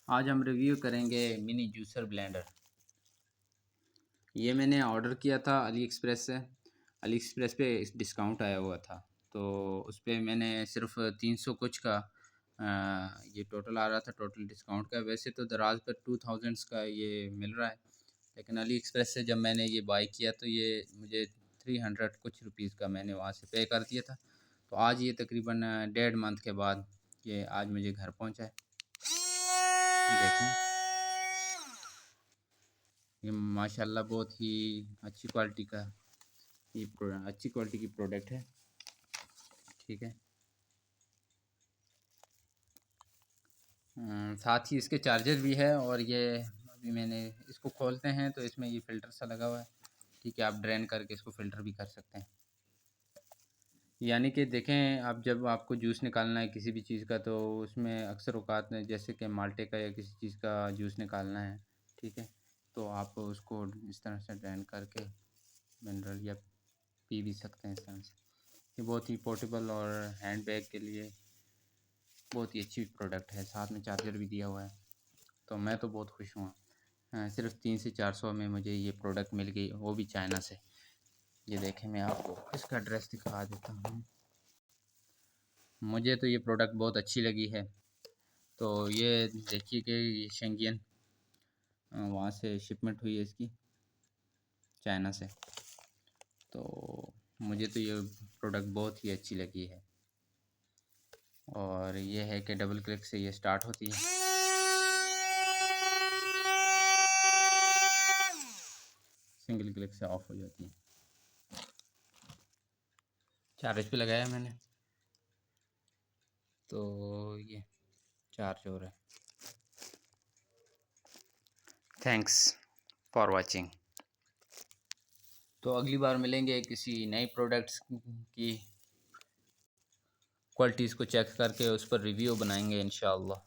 आज हम रिव्यू करेंगे मिनी जूसर ब्लेंडर। ये मैंने ऑर्डर किया था अली एक्सप्रेस से। अली एक्सप्रेस पे डिस्काउंट आया हुआ था, तो उस पर मैंने सिर्फ 300 कुछ का ये टोटल आ रहा था, टोटल डिस्काउंट का। वैसे तो दराज पर 2000 का ये मिल रहा है, लेकिन अली एक्सप्रेस से जब मैंने ये बाई किया तो ये मुझे 300 कुछ रुपीज़ का मैंने वहाँ से पे कर दिया था। तो आज ये तकरीबन 1.5 मंथ के बाद ये आज मुझे घर पहुँचा है। देखें, ये माशाल्लाह बहुत ही अच्छी क्वालिटी का अच्छी क्वालिटी की प्रोडक्ट है। ठीक है। साथ ही इसके चार्जर भी है, और ये अभी मैंने इसको खोलते हैं तो इसमें ये फ़िल्टर सा लगा हुआ है। ठीक है, आप ड्रेन करके इसको फ़िल्टर भी कर सकते हैं। यानी कि देखें, आप जब आपको जूस निकालना है किसी भी चीज़ का, तो उसमें अक्सर औक़ात में जैसे कि माल्टे का या किसी चीज़ का जूस निकालना है, ठीक है, तो आप उसको इस तरह से ड्रेन करके मिनरल या पी भी सकते हैं इस तरह से। ये बहुत ही पोर्टेबल और हैंड बैग के लिए बहुत ही अच्छी प्रोडक्ट है। साथ में चार्जर भी दिया हुआ है, तो मैं तो बहुत खुश हूँ। सिर्फ 300 से 400 में मुझे ये प्रोडक्ट मिल गई, वो भी चाइना से। ये देखें, मैं आपको इसका एड्रेस दिखा देता हूँ। मुझे तो ये प्रोडक्ट बहुत अच्छी लगी है। तो ये देखिए कि ये शेंगियन वहाँ से शिपमेंट हुई है इसकी, चाइना से। तो मुझे तो ये प्रोडक्ट बहुत ही अच्छी लगी है, और ये है कि डबल क्लिक से ये स्टार्ट होती है, सिंगल क्लिक से ऑफ हो जाती है। चार्ज पे लगाया मैंने, तो ये चार्ज हो रहा है। Thanks for watching. तो अगली बार मिलेंगे किसी नई प्रोडक्ट्स की क्वालिटीज़ को चेक करके उस पर रिव्यू बनाएंगे इंशाअल्लाह।